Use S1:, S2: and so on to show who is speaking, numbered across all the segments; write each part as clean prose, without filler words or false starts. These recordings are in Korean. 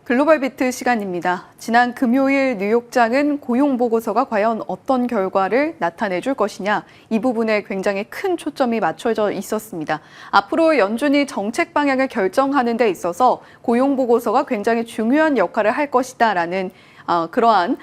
S1: 글로벌 비트 시간입니다. 지난 금요일 뉴욕장은 고용보고서가 과연 어떤 결과를 나타내줄 것이냐, 이 부분에 굉장히 큰 초점이 맞춰져 있었습니다. 앞으로 연준이 정책 방향을 결정하는 데 있어서 고용보고서가 굉장히 중요한 역할을 할 것이다라는 그러한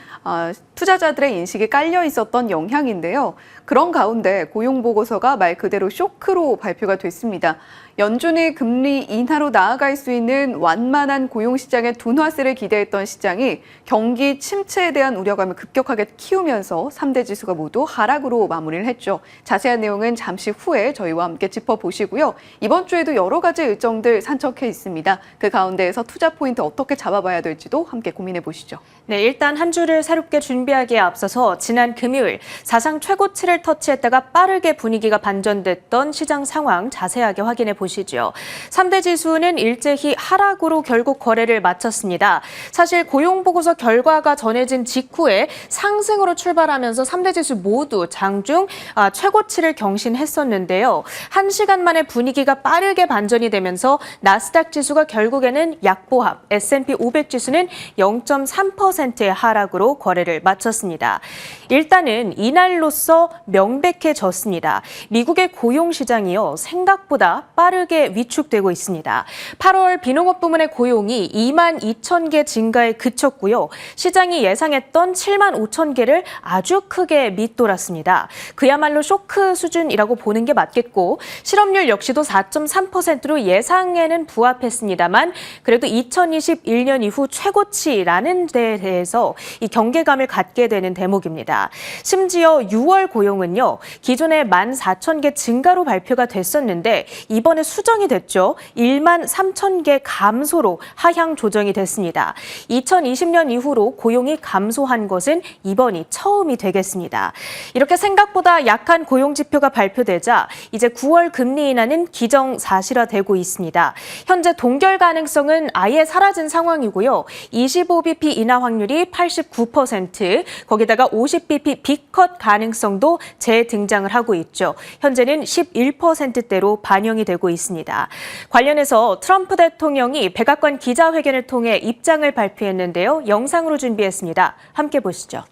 S1: 투자자들의 인식이 깔려 있었던 영향인데요. 그런 가운데 고용보고서가 말 그대로 쇼크로 발표가 됐습니다. 연준이 금리 인하로 나아갈 수 있는 완만한 고용시장의 둔화세를 기대했던 시장이 경기 침체에 대한 우려감을 급격하게 키우면서 3대 지수가 모두 하락으로 마무리를 했죠. 자세한 내용은 잠시 후에 저희와 함께 짚어보시고요. 이번 주에도 여러 가지 일정들 산적해 있습니다. 그 가운데에서 투자 포인트 어떻게 잡아봐야 될지도 함께 고민해 보시죠.
S2: 네, 일단 한 주를 새롭게 준비하기에 앞서서 지난 금요일 사상 최고치를 터치했다가 빠르게 분위기가 반전됐던 시장 상황 자세하게 확인해 보시죠. 3대 지수는 일제히 하락으로 결국 거래를 마쳤습니다. 사실 고용보고서 결과가 전해진 직후에 상승으로 출발하면서 3대 지수 모두 장중 최고치를 경신했었는데요. 1시간 만에 분위기가 빠르게 반전이 되면서 나스닥 지수가 결국에는 약보합, S&P 500 지수는 0.3%의 하락으로 거래를 마쳤습니다. 일단은 이날로써 명백해졌습니다. 미국의 고용시장이요, 생각보다 빠르게 위축되고 있습니다. 8월 비농업 부문의 고용이 2만 2천 개 증가에 그쳤고요. 시장이 예상했던 7만 5천 개를 아주 크게 밑돌았습니다. 그야말로 쇼크 수준이라고 보는 게 맞겠고, 실업률 역시도 4.3%로 예상에는 부합했습니다만 그래도 2021년 이후 최고치라는 데 대해서 이 경계감을 갖게 되는 대목입니다. 심지어 6월 고용은요, 기존에 1만 4천 개 증가로 발표가 됐었는데 이번에 수정이 됐죠. 1만 3천 개 감소로 하향 조정이 됐습니다. 2020년 이후로 고용이 감소한 것은 이번이 처음이 되겠습니다. 이렇게 생각보다 약한 고용 지표가 발표되자 이제 9월 금리 인하는 기정사실화되고 있습니다. 현재 동결 가능성은 아예 사라진 상황이고요. 25bp 인하 확률이 89%, 거기다가 50bp 빅컷 가능성도 재등장을 하고 있죠. 현재는 11%대로 반영이 되고 있습니다. 관련해서 트럼프 대통령이 백악관 기자회견을 통해 입장을 발표했는데요. 영상으로 준비했습니다. 함께 보시죠.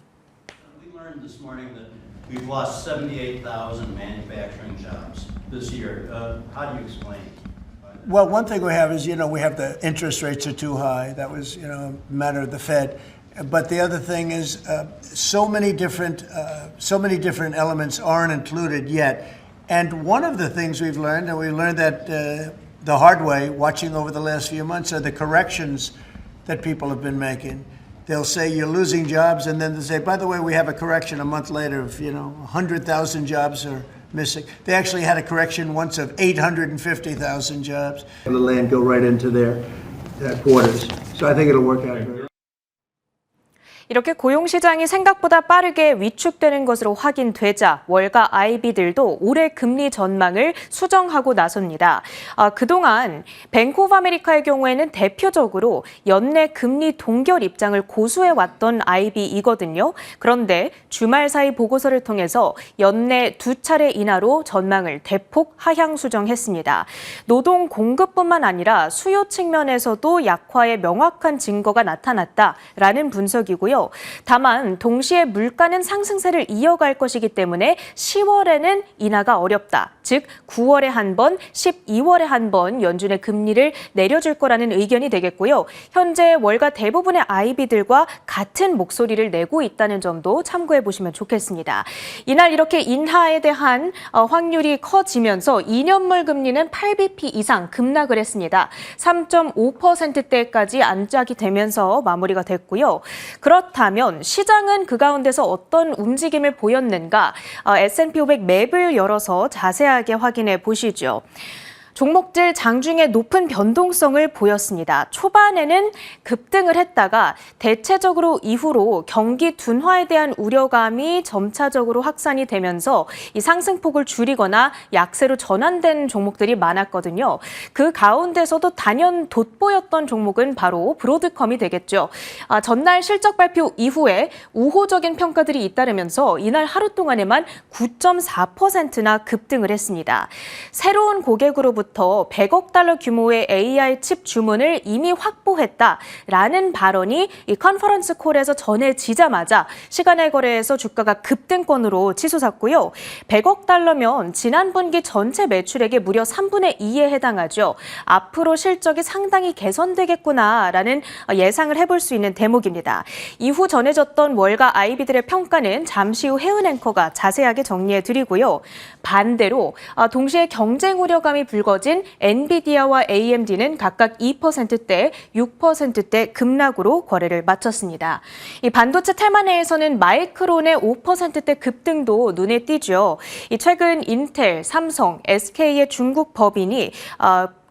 S3: We learned this morning that we've lost 78,000 manufacturing jobs this year. How do you explain?
S4: Well, one thing we have is, we have the interest rates are too high. That was, a matter of the Fed. But the other thing is, so many different elements aren't included yet. And one of the things we've learned, and we learned that the hard way, watching over the last few months, are the corrections that people have been making. They'll say you're losing jobs, and then they'll say, by the way, we have a correction a month later of, 100,000 jobs are missing. They actually had a correction once of 850,000 jobs. The land go right into their quarters. So I think it'll work out very well.
S2: 이렇게 고용시장이 생각보다 빠르게 위축되는 것으로 확인되자 월가 IB들도 올해 금리 전망을 수정하고 나섭니다. 그동안 뱅크 오브 아메리카의 경우에는 대표적으로 연내 금리 동결 입장을 고수해왔던 IB이거든요. 그런데 주말 사이 보고서를 통해서 연내 2차례 인하로 전망을 대폭 하향 수정했습니다. 노동 공급뿐만 아니라 수요 측면에서도 약화의 명확한 증거가 나타났다라는 분석이고요. 다만 동시에 물가는 상승세를 이어갈 것이기 때문에 10월에는 인하가 어렵다. 즉 9월에 한 번, 12월에 한 번 연준의 금리를 내려줄 거라는 의견이 되겠고요. 현재 월가 대부분의 IB들과 같은 목소리를 내고 있다는 점도 참고해 보시면 좋겠습니다. 이날 이렇게 인하에 대한 확률이 커지면서 2년물 금리는 8bp 이상 급락을 했습니다. 3.5%대까지 안착이 되면서 마무리가 됐고요. 그렇다면 시장은 그 가운데서 어떤 움직임을 보였는가? S&P 500 맵을 열어서 자세하게 확인해 보시죠. 종목들 장중에 높은 변동성을 보였습니다. 초반에는 급등을 했다가 대체적으로 이후로 경기 둔화에 대한 우려감이 점차적으로 확산이 되면서 이 상승폭을 줄이거나 약세로 전환된 종목들이 많았거든요. 그 가운데서도 단연 돋보였던 종목은 바로 브로드컴이 되겠죠. 전날 실적 발표 이후에 우호적인 평가들이 잇따르면서 이날 하루 동안에만 9.4%나 급등을 했습니다. 새로운 고객으로부터 100억 달러 규모의 AI 칩 주문을 이미 확보했다라는 발언이 이 컨퍼런스 콜에서 전해지자마자 시간의 거래에서 주가가 급등권으로 치솟았고요. 100억 달러면 지난 분기 전체 매출액의 무려 3분의 2에 해당하죠. 앞으로 실적이 상당히 개선되겠구나라는 예상을 해볼 수 있는 대목입니다. 이후 전해졌던 월가 IB들의 평가는 잠시 후 혜은 앵커가 자세하게 정리해드리고요. 반대로 동시에 경쟁 우려감이 불거진 엔비디아와 AMD는 각각 2%대, 6%대 급락으로 거래를 마쳤습니다. 이 반도체 테마 내에서는 마이크론의 5%대 급등도 눈에 띄죠. 최근 인텔, 삼성, SK의 중국 법인이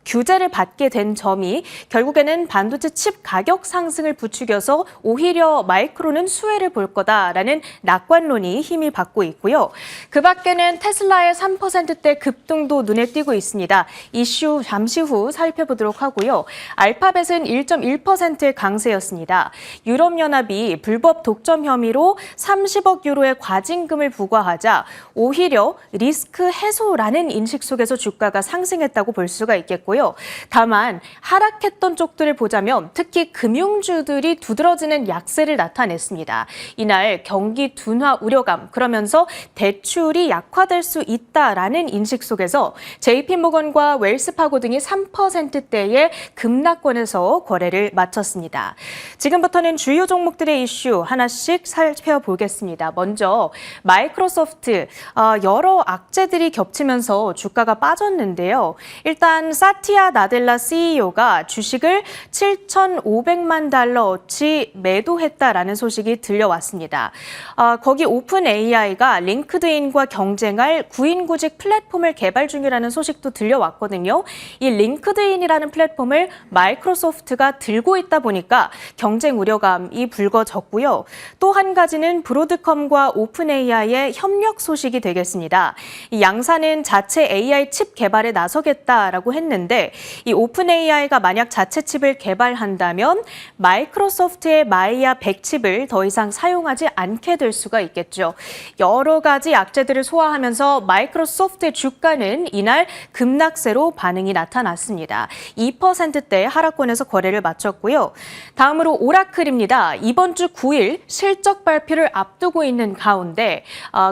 S2: 규제를 받게 된 점이 결국에는 반도체 칩 가격 상승을 부추겨서 오히려 마이크론은 수혜를 볼 거다라는 낙관론이 힘을 받고 있고요. 그 밖에는 테슬라의 3%대 급등도 눈에 띄고 있습니다. 이슈 잠시 후 살펴보도록 하고요. 알파벳은 1.1%의 강세였습니다. 유럽연합이 불법 독점 혐의로 30억 유로의 과징금을 부과하자 오히려 리스크 해소라는 인식 속에서 주가가 상승했다고 볼 수가 있겠고요. 다만 하락했던 쪽들을 보자면 특히 금융주들이 두드러지는 약세를 나타냈습니다. 이날 경기 둔화 우려감, 그러면서 대출이 약화될 수 있다라는 인식 속에서 JP모건과 웰스파고 등이 3%대의 급락권에서 거래를 마쳤습니다. 지금부터는 주요 종목들의 이슈 하나씩 살펴보겠습니다. 먼저 마이크로소프트, 여러 악재들이 겹치면서 주가가 빠졌는데요. 일단 사티아 나델라 CEO가 주식을 7,500만 달러어치 매도했다라는 소식이 들려왔습니다. 거기 오픈 AI가 링크드인과 경쟁할 구인구직 플랫폼을 개발 중이라는 소식도 들려왔거든요. 이 링크드인이라는 플랫폼을 마이크로소프트가 들고 있다 보니까 경쟁 우려감이 불거졌고요. 또 한 가지는 브로드컴과 오픈 AI의 협력 소식이 되겠습니다. 이 양사는 자체 AI 칩 개발에 나서겠다라고 했는데 이 오픈 AI가 만약 자체 칩을 개발한다면 마이크로소프트의 마이아 100칩을 더 이상 사용하지 않게 될 수가 있겠죠. 여러 가지 악재들을 소화하면서 마이크로소프트의 주가는 이날 급락세로 반응이 나타났습니다. 2%대 하락권에서 거래를 마쳤고요. 다음으로 오라클입니다. 이번 주 9일 실적 발표를 앞두고 있는 가운데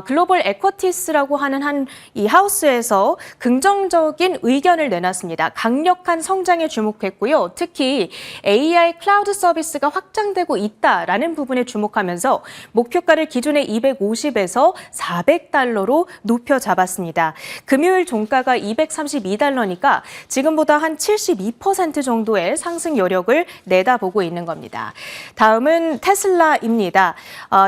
S2: 글로벌 에쿼티스라고 하는 이 하우스에서 긍정적인 의견을 내놨습니다. 강력한 성장에 주목했고요. 특히 AI 클라우드 서비스가 확장되고 있다라는 부분에 주목하면서 목표가를 기존의 250에서 400달러로 높여 잡았습니다. 금요일 종가가 232달러니까 지금보다 한 72% 정도의 상승 여력을 내다보고 있는 겁니다. 다음은 테슬라입니다.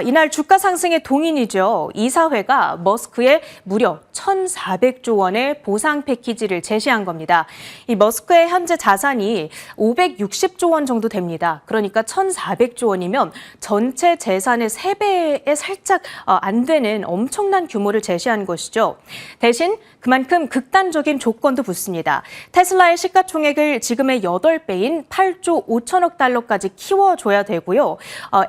S2: 이날 주가 상승의 동인이죠. 이사회가 머스크에 무려 1,400조 원의 보상 패키지를 제시한 겁니다. 이 머스크의 현재 자산이 560조 원 정도 됩니다. 그러니까 1,400조 원이면 전체 재산의 3배에 살짝 안 되는 엄청난 규모를 제시한 것이죠. 대신 그만큼 극단적인 조건도 붙습니다. 테슬라의 시가총액을 지금의 8배인 8조 5천억 달러까지 키워줘야 되고요.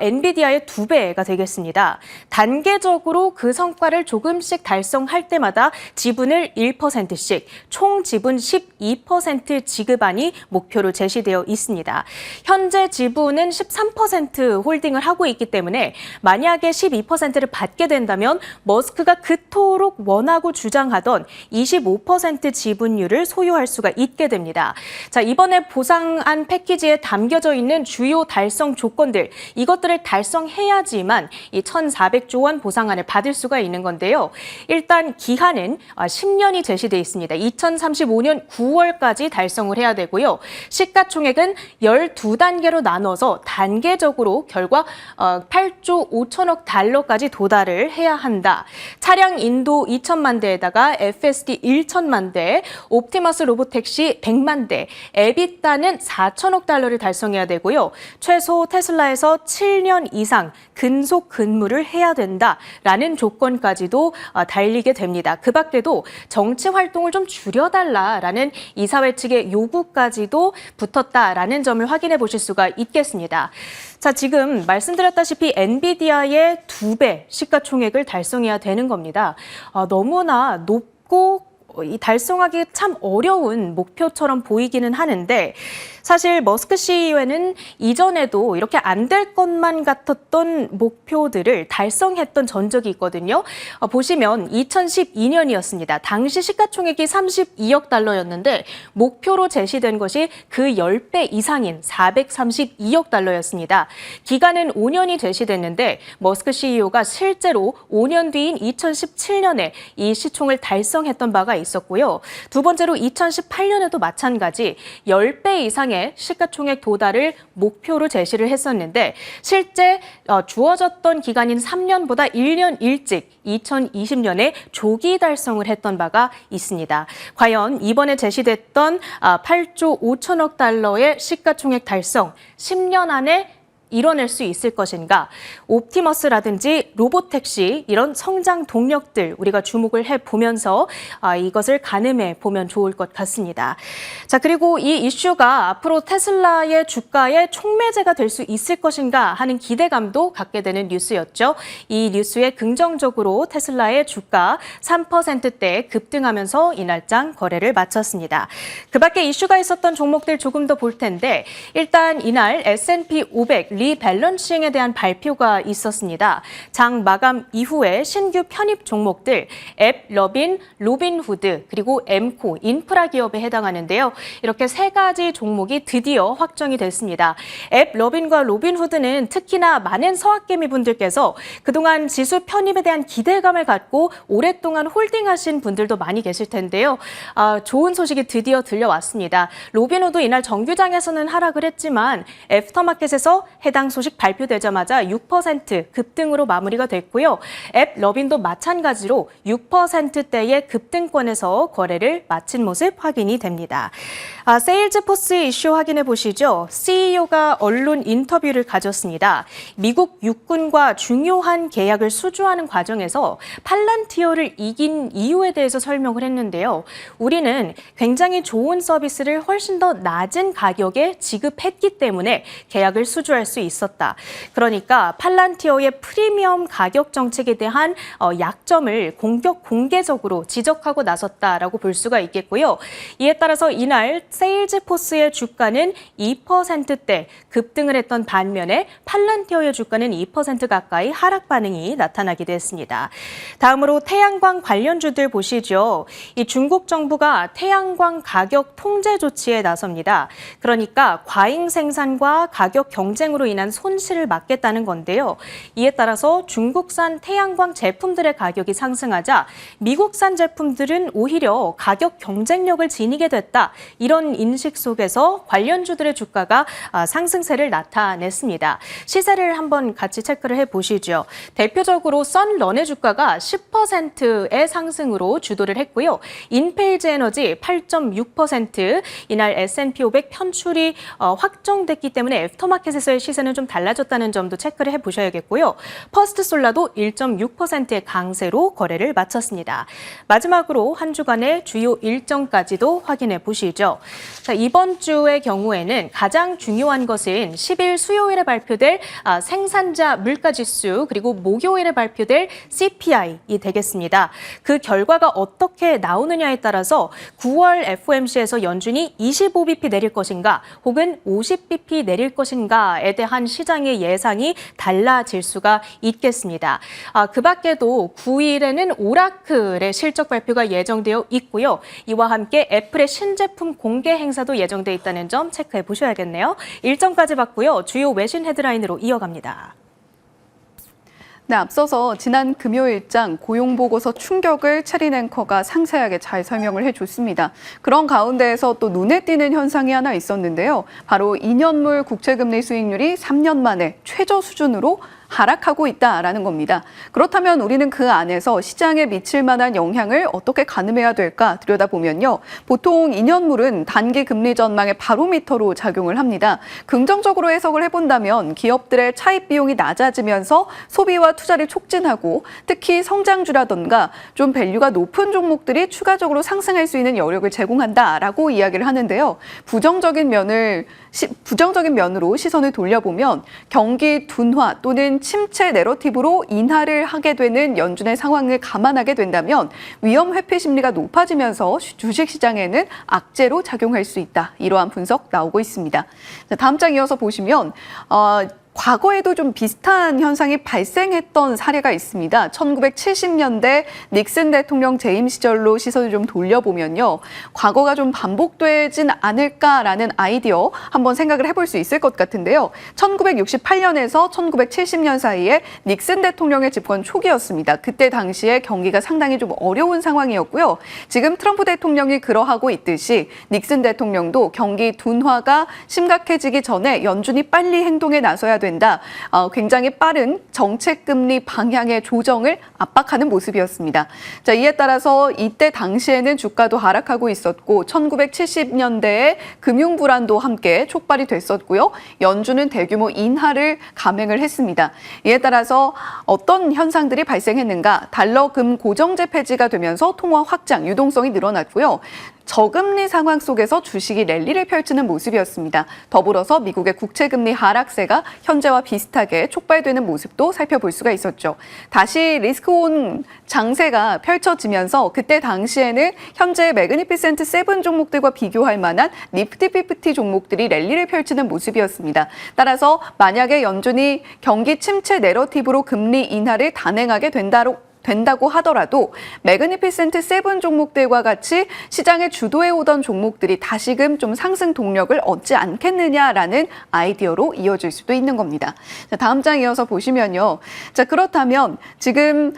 S2: 엔비디아의 2배가 되겠습니다. 단계적으로 그 성과를 조금씩 달성할 때마다 지분을 1%씩 총 지분 12% 지급안이 목표로 제시되어 있습니다. 현재 지분은 13% 홀딩을 하고 있기 때문에 만약에 12%를 받게 된다면 머스크가 그토록 원하고 주장하던 25% 지분율을 소유할 수가 있게 됩니다. 자, 이번에 보상안 패키지에 담겨져 있는 주요 달성 조건들, 이것들을 달성해야지만 이 1,400조 원 보상안을 받을 수가 있는 건데요. 일단 기한은 10년이 제시되어 있습니다. 2035년 9월까지 9월까지 달성을 해야 되고요. 시가총액은 12단계로 나눠서 단계적으로 결과 8조 5천억 달러까지 도달을 해야 한다. 차량 인도 2천만 대에다가 FSD 1천만 대, 옵티머스 로보택시 100만 대, 에비타는 4천억 달러를 달성해야 되고요. 최소 테슬라에서 7년 이상 근속 근무를 해야 된다라는 조건까지도 달리게 됩니다. 그 밖에도 정치 활동을 좀 줄여달라라는 이사회 측의 요구까지도 붙었다라는 점을 확인해 보실 수가 있겠습니다. 자, 지금 말씀드렸다시피 엔비디아의 2배 시가총액을 달성해야 되는 겁니다. 너무나 높고 이 달성하기 참 어려운 목표처럼 보이기는 하는데 사실 머스크 CEO는 이전에도 이렇게 안 될 것만 같았던 목표들을 달성했던 전적이 있거든요. 보시면 2012년이었습니다. 당시 시가총액이 32억 달러였는데 목표로 제시된 것이 그 10배 이상인 432억 달러였습니다. 기간은 5년이 제시됐는데 머스크 CEO가 실제로 5년 뒤인 2017년에 이 시총을 달성했던 바가 있었고요. 두 번째로 2018년에도 마찬가지 10배 이상의 시가총액 도달을 목표로 제시를 했었는데 실제 주어졌던 기간인 3년보다 1년 일찍 2020년에 조기 달성을 했던 바가 있습니다. 과연 이번에 제시됐던 8조 5천억 달러의 시가총액 달성 10년 안에 이뤄낼 수 있을 것인가? 옵티머스라든지 로보택시 이런 성장 동력들 우리가 주목을 해보면서 이것을 가늠해 보면 좋을 것 같습니다. 자, 그리고 이 이슈가 앞으로 테슬라의 주가의 촉매제가 될 수 있을 것인가 하는 기대감도 갖게 되는 뉴스였죠. 이 뉴스에 긍정적으로 테슬라의 주가 3%대 급등하면서 이날장 거래를 마쳤습니다. 그 밖에 이슈가 있었던 종목들 조금 더 볼 텐데 일단 이날 S&P 500 리밸런싱에 대한 발표가 있었습니다. 장 마감 이후에 신규 편입 종목들 앱, 러빈, 로빈후드 그리고 엠코, 인프라 기업에 해당하는데요. 이렇게 세 가지 종목이 드디어 확정이 됐습니다. 앱, 러빈과 로빈후드는 특히나 많은 서학개미 분들께서 그동안 지수 편입에 대한 기대감을 갖고 오랫동안 홀딩하신 분들도 많이 계실 텐데요. 좋은 소식이 드디어 들려왔습니다. 로빈후드 이날 정규장에서는 하락을 했지만 애프터마켓에서 해당 소식 발표되자마자 6% 급등으로 마무리가 됐고요. 앱 러빈도 마찬가지로 6%대의 급등권에서 거래를 마친 모습 확인이 됩니다. 세일즈포스 이슈 확인해 보시죠. CEO가 언론 인터뷰를 가졌습니다. 미국 육군과 중요한 계약을 수주하는 과정에서 팔란티어를 이긴 이유에 대해서 설명을 했는데요. 우리는 굉장히 좋은 서비스를 훨씬 더 낮은 가격에 지급했기 때문에 계약을 수주할 수 있었다. 그러니까 팔란티어의 프리미엄 가격 정책에 대한 약점을 공개적으로 지적하고 나섰다라고 볼 수가 있겠고요. 이에 따라서 이날 세일즈포스의 주가는 2%대 급등을 했던 반면에 팔란티어의 주가는 2% 가까이 하락 반응이 나타나기도 했습니다. 다음으로 태양광 관련주들 보시죠. 이 중국 정부가 태양광 가격 통제 조치에 나섭니다. 그러니까 과잉 생산과 가격 경쟁으로 인한 손실을 막겠다는 건데요. 이에 따라서 중국산 태양광 제품들의 가격이 상승하자 미국산 제품들은 오히려 가격 경쟁력을 지니게 됐다. 이런 인식 속에서 관련주들의 주가가 상승세를 나타냈습니다. 시세를 한번 같이 체크를 해보시죠. 대표적으로 썬런의 주가가 10%의 상승으로 주도를 했고요. 인페이지 에너지 8.6%, 이날 S&P 500 편출이 확정됐기 때문에 애프터마켓에서의 시세는 좀 달라졌다는 점도 체크를 해보셔야겠고요. 퍼스트솔라도 1.6%의 강세로 거래를 마쳤습니다. 마지막으로 한 주간의 주요 일정까지도 확인해 보시죠. 자, 이번 주의 경우에는 가장 중요한 것은 10일 수요일에 발표될 생산자 물가지수 그리고 목요일에 발표될 CPI이 되겠습니다. 그 결과가 어떻게 나오느냐에 따라서 9월 FOMC에서 연준이 25bp 내릴 것인가 혹은 50bp 내릴 것인가에 대한 시장의 예상이 달라질 수가 있겠습니다. 그 밖에도 9일에는 오라클의 실적 발표가 예정되어 있고요. 이와 함께 애플의 신제품 공개 행사도 예정되어 있다는 점 체크해 보셔야겠네요. 일정까지 봤고요. 주요 외신 헤드라인으로 이어갑니다.
S1: 네, 앞서서 지난 금요일장 고용보고서 충격을 체린 앵커가 상세하게 잘 설명을 해줬습니다. 그런 가운데에서 또 눈에 띄는 현상이 하나 있었는데요. 바로 2년물 국채금리 수익률이 3년 만에 최저 수준으로 하락하고 있다라는 겁니다. 그렇다면 우리는 그 안에서 시장에 미칠 만한 영향을 어떻게 가늠해야 될까 들여다보면요. 보통 2년물은 단기 금리 전망의 바로미터로 작용을 합니다. 긍정적으로 해석을 해본다면 기업들의 차입 비용이 낮아지면서 소비와 투자를 촉진하고 특히 성장주라던가 좀 밸류가 높은 종목들이 추가적으로 상승할 수 있는 여력을 제공한다라고 이야기를 하는데요. 부정적인 면으로 시선을 돌려보면 경기 둔화 또는 침체 내러티브로 인하를 하게 되는 연준의 상황을 감안하게 된다면 위험 회피 심리가 높아지면서 주식시장에는 악재로 작용할 수 있다. 이러한 분석 나오고 있습니다. 자, 다음 장 이어서 보시면 과거에도 좀 비슷한 현상이 발생했던 사례가 있습니다. 1970년대 닉슨 대통령 재임 시절로 시선을 좀 돌려보면요. 과거가 좀 반복되진 않을까라는 아이디어 한번 생각을 해볼 수 있을 것 같은데요. 1968년에서 1970년 사이에 닉슨 대통령의 집권 초기였습니다. 그때 당시에 경기가 상당히 좀 어려운 상황이었고요. 지금 트럼프 대통령이 그러하고 있듯이 닉슨 대통령도 경기 둔화가 심각해지기 전에 연준이 빨리 행동에 나서야 된다. 굉장히 빠른 정책금리 방향의 조정을 압박하는 모습이었습니다. 자, 이에 따라서 이때 당시에는 주가도 하락하고 있었고 1970년대에 금융 불안도 함께 촉발이 됐었고요. 연준은 대규모 인하를 감행을 했습니다. 이에 따라서 어떤 현상들이 발생했는가? 달러금 고정제 폐지가 되면서 통화 확장, 유동성이 늘어났고요. 저금리 상황 속에서 주식이 랠리를 펼치는 모습이었습니다. 더불어서 미국의 국채금리 하락세가 현재와 비슷하게 촉발되는 모습도 살펴볼 수가 있었죠. 다시 리스크온 장세가 펼쳐지면서 그때 당시에는 현재 매그니피센트 7 종목들과 비교할 만한 니프티 50 종목들이 랠리를 펼치는 모습이었습니다. 따라서 만약에 연준이 경기 침체 내러티브로 금리 인하를 단행하게 된다고 하더라도 매그니피센트 7 종목들과 같이 시장의 주도해 오던 종목들이 다시금 좀 상승 동력을 얻지 않겠느냐라는 아이디어로 이어질 수도 있는 겁니다. 자, 다음 장 이어서 보시면요. 자, 그렇다면 지금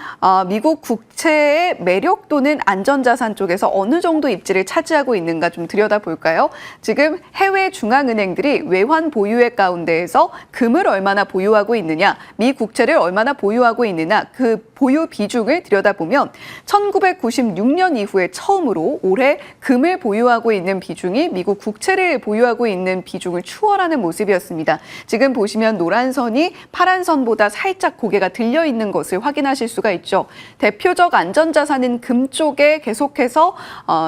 S1: 미국 국채의 매력 또는 안전자산 쪽에서 어느 정도 입지를 차지하고 있는가 좀 들여다볼까요? 지금 해외 중앙은행들이 외환 보유액 가운데에서 금을 얼마나 보유하고 있느냐, 미 국채를 얼마나 보유하고 있느냐, 그 보유 비중을 들여다보면 1996년 이후에 처음으로 올해 금을 보유하고 있는 비중이 미국 국채를 보유하고 있는 비중을 추월하는 모습이었습니다. 지금 보시면 노란 선이 파란 선보다 살짝 고개가 들려 있는 것을 확인하실 수가 있죠. 대표적 안전자산인 금 쪽에 계속해서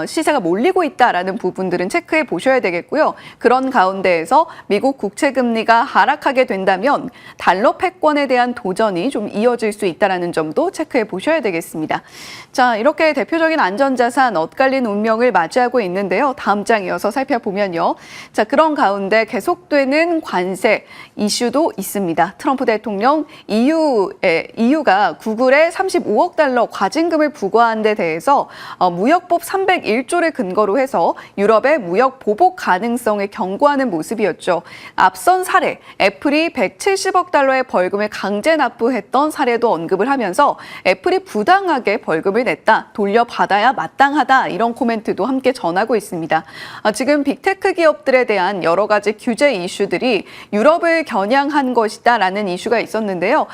S1: 시세가 몰리고 있다라는 부분들은 체크해 보셔야 되겠고요. 그런 가운데에서 미국 국채 금리가 하락하게 된다면 달러 패권에 대한 도전이 좀 이어질 수 있다라는 점도 체크해 보셔야 되겠습니다. 자, 이렇게 대표적인 안전자산 엇갈린 운명을 맞이하고 있는데요. 다음 장 이어서 살펴보면요. 자, 그런 가운데 계속되는 관세 이슈도 있습니다. 트럼프 대통령 EU가 구글에 35억 달러 과징금을 부과한 데 대해서 무역법 301조를 근거로 해서 유럽의 무역 보복 가능성을 경고하는 모습이었죠. 앞선 사례, 애플이 170억 달러의 벌금을 강제 납부했던 사례도 언급을 하면서 애플이 부당하게 벌금을 냈다, 돌려받아야 마땅하다 이런 코멘트도 함께 전하고 있습니다. 지금 빅테크 기업들에 대한 여러 가지 규제 이슈들이 유럽을 겨냥한 것이다라는 이슈가 있었는데요.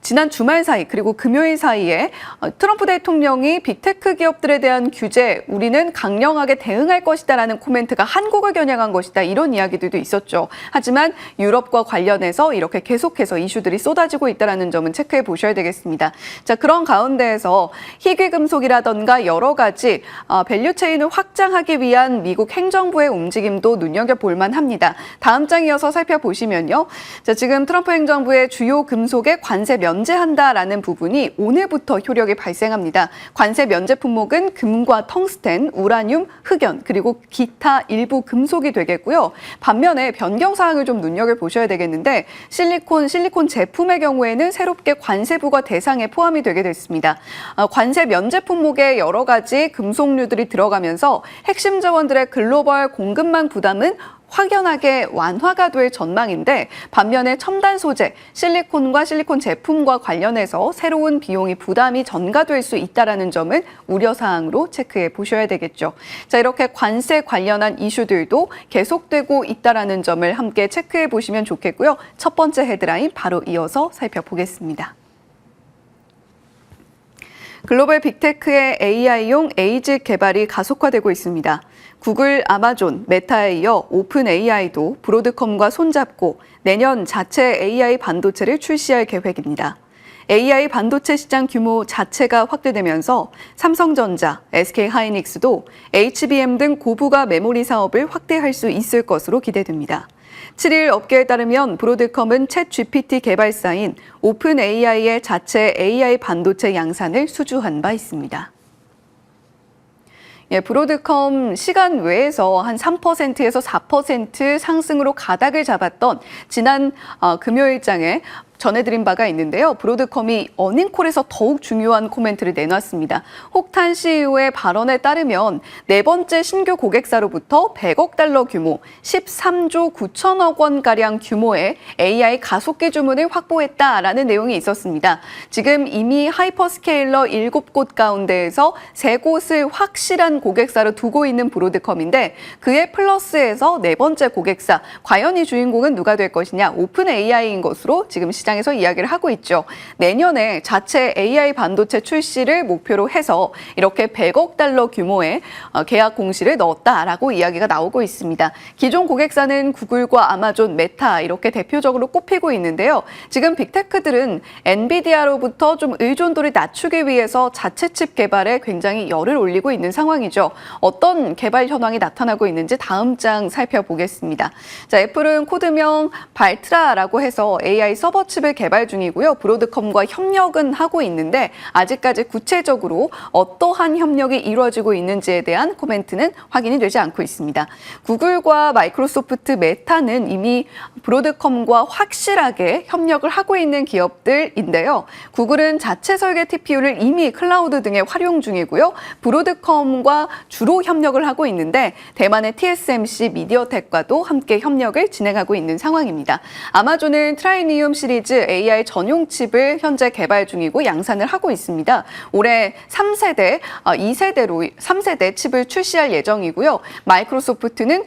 S1: 지난 주말 사이 그리고 금요일 사이에 트럼프 대통령이 빅테크 기업들에 대한 규제 우리는 강력하게 대응할 것이다라는 코멘트가 한국을 겨냥한 것이다 이런 이야기들도 있었죠. 하지만 유럽과 관련해서 이렇게 계속해서 이슈들이 쏟아지고 있다는 점은 체크해 보셔야 되겠습니다. 자, 그런 가운데에서 희귀금속이라던가 여러 가지 밸류체인을 확장하기 위한 미국 행정부의 움직임도 눈여겨볼 만합니다. 다음 장 이어서 살펴보시면요. 자, 지금 트럼프 행정부의 주요 금속의 관세 면제한다라는 부분이 오늘부터 효력이 발생합니다. 관세 면제 품목은 금과 텅스텐, 우라늄, 흑연, 그리고 기타 일부 금속이 되겠고요. 반면에 변경 사항을 좀 눈여겨보셔야 되겠는데 실리콘 제품의 경우에는 새롭게 관세 부과 대상에 포함이 되게 됐습니다. 관세 면제 품목에 여러 가지 금속류들이 들어가면서 핵심 자원들의 글로벌 공급망 부담은 확연하게 완화가 될 전망인데 반면에 첨단 소재, 실리콘과 실리콘 제품과 관련해서 새로운 비용이 부담이 전가될 수 있다는 점은 우려사항으로 체크해 보셔야 되겠죠. 자, 이렇게 관세 관련한 이슈들도 계속되고 있다는 점을 함께 체크해 보시면 좋겠고요. 첫 번째 헤드라인 바로 이어서 살펴보겠습니다. 글로벌 빅테크의 AI용 에이직 개발이 가속화되고 있습니다. 구글, 아마존, 메타에 이어 오픈 AI도 브로드컴과 손잡고 내년 자체 AI 반도체를 출시할 계획입니다. AI 반도체 시장 규모 자체가 확대되면서 삼성전자, SK하이닉스도 HBM 등 고부가 메모리 사업을 확대할 수 있을 것으로 기대됩니다. 7일 업계에 따르면 브로드컴은 챗 GPT 개발사인 오픈 AI의 자체 AI 반도체 양산을 수주한 바 있습니다. 브로드컴 시간 외에서 한 3%에서 4% 상승으로 가닥을 잡았던 지난 금요일장에 전해드린 바가 있는데요. 브로드컴이 어닝콜에서 더욱 중요한 코멘트를 내놨습니다. 혹탄 CEO의 발언에 따르면 네 번째 신규 고객사로부터 100억 달러 규모, 13조 9천억 원가량 규모의 AI 가속기 주문을 확보했다라는 내용이 있었습니다. 지금 이미 하이퍼스케일러 7곳 가운데에서 3곳을 확실한 고객사로 두고 있는 브로드컴인데 그에 플러스해서 네 번째 고객사, 과연 이 주인공은 누가 될 것이냐, 오픈 AI인 것으로 지금 시장에서 이야기를 하고 있죠. 내년에 자체 AI 반도체 출시를 목표로 해서 이렇게 100억 달러 규모의 계약 공시를 넣었다라고 이야기가 나오고 있습니다. 기존 고객사는 구글과 아마존, 메타 이렇게 대표적으로 꼽히고 있는데요. 지금 빅테크들은 엔비디아로부터 좀 의존도를 낮추기 위해서 자체 칩 개발에 굉장히 열을 올리고 있는 상황이죠. 어떤 개발 현황이 나타나고 있는지 다음 장 살펴보겠습니다. 자, 애플은 코드명 발트라라고 해서 AI 서버 칩을 개발 중이고요. 브로드컴과 협력은 하고 있는데 아직까지 구체적으로 어떠한 협력이 이루어지고 있는지에 대한 코멘트는 확인이 되지 않고 있습니다. 구글과 마이크로소프트, 메타는 이미 브로드컴과 확실하게 협력을 하고 있는 기업들인데요. 구글은 자체 설계 TPU를 이미 클라우드 등에 활용 중이고요. 브로드컴과 주로 협력을 하고 있는데 대만의 TSMC, 미디어텍과도 함께 협력을 진행하고 있는 상황입니다. 아마존은 트라이니움 시리즈 AI 전용 칩을 현재 개발 중이고 양산을 하고 있습니다. 올해 3세대 칩을 출시할 예정이고요. 마이크로소프트는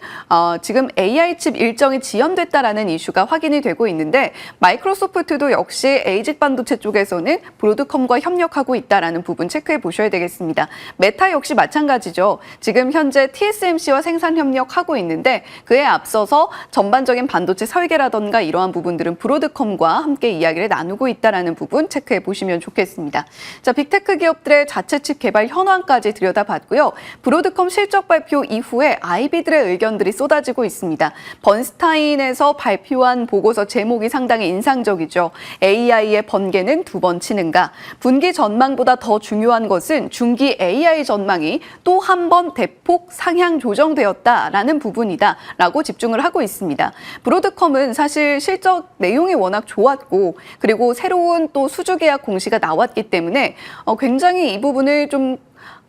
S1: 지금 AI 칩 일정이 지연됐다라는 이슈가 확인이 되고 있는데 마이크로소프트도 역시 에이직 반도체 쪽에서는 브로드컴과 협력하고 있다라는 부분 체크해 보셔야 되겠습니다. 메타 역시 마찬가지죠. 지금 현재 TSMC와 생산 협력하고 있는데 그에 앞서서 전반적인 반도체 설계라던가 이러한 부분들은 브로드컴과 함께 이야기를 나누고 있다는 부분 체크해 보시면 좋겠습니다. 자, 빅테크 기업들의 자체 칩 개발 현황까지 들여다봤고요. 브로드컴 실적 발표 이후에 IB들의 의견들이 쏟아지고 있습니다. 번스타인에서 발표한 보고서 제목이 상당히 인상적이죠. AI의 번개는 2번 치는가? 분기 전망보다 더 중요한 것은 중기 AI 전망이 또 한 번 대폭 상향 조정되었다라는 부분이다라고 집중을 하고 있습니다. 브로드컴은 사실 실적 내용이 워낙 좋았고 그리고 새로운 또 수주 계약 공시가 나왔기 때문에 굉장히 이 부분을 좀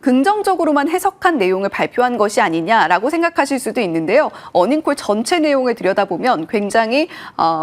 S1: 긍정적으로만 해석한 내용을 발표한 것이 아니냐라고 생각하실 수도 있는데요. 어닝콜 전체 내용을 들여다보면 굉장히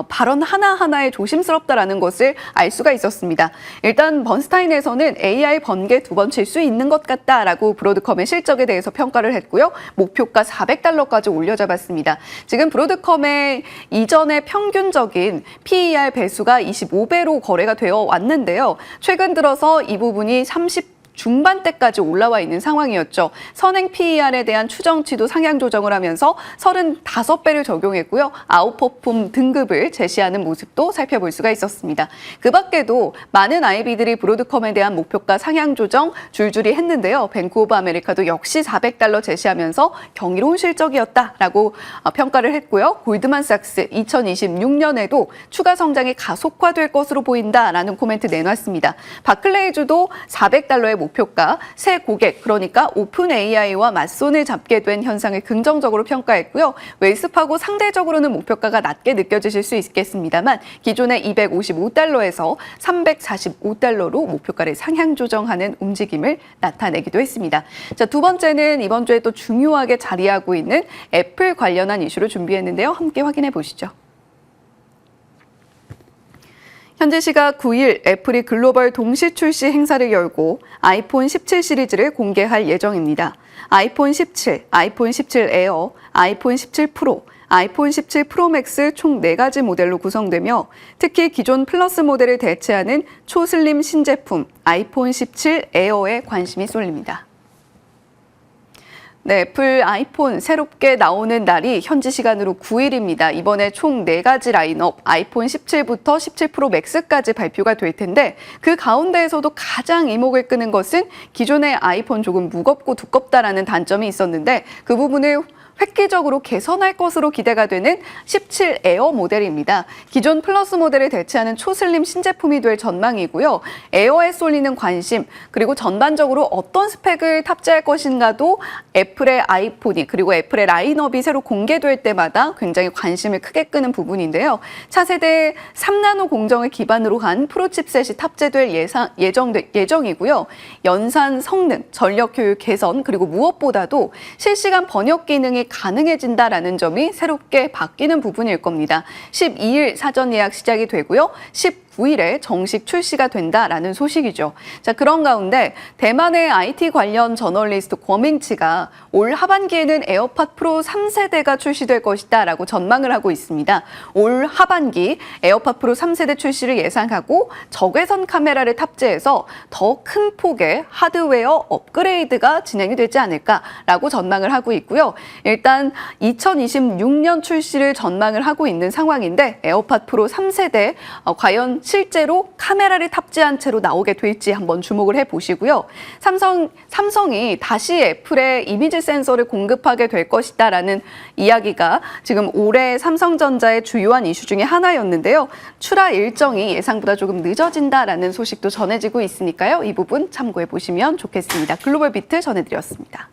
S1: 발언 하나하나에 조심스럽다라는 것을 알 수가 있었습니다. 일단 번스타인에서는 AI 번개 2번 칠 수 있는 것 같다라고 브로드컴의 실적에 대해서 평가를 했고요. 목표가 $400까지 올려잡았습니다. 지금 브로드컴의 이전의 평균적인 PER 배수가 25배로 거래가 되어 왔는데요. 최근 들어서 이 부분이 30 중반대까지 올라와 있는 상황이었죠. 선행 PER에 대한 추정치도 상향 조정을 하면서 35배를 적용했고요. 아웃퍼폼 등급을 제시하는 모습도 살펴볼 수가 있었습니다. 그 밖에도 많은 IB들이 브로드컴에 대한 목표가 상향 조정 줄줄이 했는데요. 뱅크 오브 아메리카도 역시 $400 제시하면서 경이로운 실적이었다라고 평가를 했고요. 골드만삭스 2026년에도 추가 성장이 가속화될 것으로 보인다라는 코멘트 내놨습니다. 바클레이주도 $400의 목표가 새 고객, 그러니까 오픈 AI와 맞손을 잡게 된 현상을 긍정적으로 평가했고요. 웰스파고 상대적으로는 목표가가 낮게 느껴지실 수 있겠습니다만 기존의 255달러에서 345달러로 목표가를 상향 조정하는 움직임을 나타내기도 했습니다. 자, 두 번째는 이번 주에 또 중요하게 자리하고 있는 애플 관련한 이슈를 준비했는데요. 함께 확인해 보시죠. 현재 시각 9일 애플이 글로벌 동시 출시 행사를 열고 아이폰 17 시리즈를 공개할 예정입니다. 아이폰 17, 아이폰 17 에어, 아이폰 17 프로, 아이폰 17 프로 맥스 총 4가지 모델로 구성되며 특히 기존 플러스 모델을 대체하는 초슬림 신제품 아이폰 17 에어에 관심이 쏠립니다. 네, 애플 아이폰 새롭게 나오는 날이 현지 시간으로 9일입니다. 이번에 총 4가지 라인업, 아이폰 17부터 17 프로 맥스까지 발표가 될 텐데 그 가운데에서도 가장 이목을 끄는 것은 기존의 아이폰 조금 무겁고 두껍다라는 단점이 있었는데 그 부분을 획기적으로 개선할 것으로 기대가 되는 17 에어 모델입니다. 기존 플러스 모델을 대체하는 초슬림 신제품이 될 전망이고요. 에어에 쏠리는 관심, 그리고 전반적으로 어떤 스펙을 탑재할 것인가도 애플의 아이폰이 그리고 애플의 라인업이 새로 공개될 때마다 굉장히 관심을 크게 끄는 부분인데요. 차세대 3나노 공정을 기반으로 한 프로 칩셋이 탑재될 예정이고요. 연산 성능, 전력 효율 개선, 그리고 무엇보다도 실시간 번역 기능이 가능해진다라는 점이 새롭게 바뀌는 부분일 겁니다. 12일 사전 예약 시작이 되고요. 19일에 정식 출시가 된다라는 소식이죠. 자, 그런 가운데 대만의 IT 관련 저널리스트 권민치가 올 하반기에는 에어팟 프로 3세대가 출시될 것이다라고 전망을 하고 있습니다. 올 하반기 에어팟 프로 3세대 출시를 예상하고 적외선 카메라를 탑재해서 더 큰 폭의 하드웨어 업그레이드가 진행이 되지 않을까라고 전망을 하고 있고요. 일단 2026년 출시를 전망을 하고 있는 상황인데 에어팟 프로 3세대 과연 실제로 카메라를 탑재한 채로 나오게 될지 한번 주목을 해보시고요. 삼성이 다시 애플의 이미지 센서를 공급하게 될 것이다라는 이야기가 지금 올해 삼성전자의 주요한 이슈 중에 하나였는데요. 출하 일정이 예상보다 조금 늦어진다라는 소식도 전해지고 있으니까요. 이 부분 참고해 보시면 좋겠습니다. 글로벌 비트 전해드렸습니다.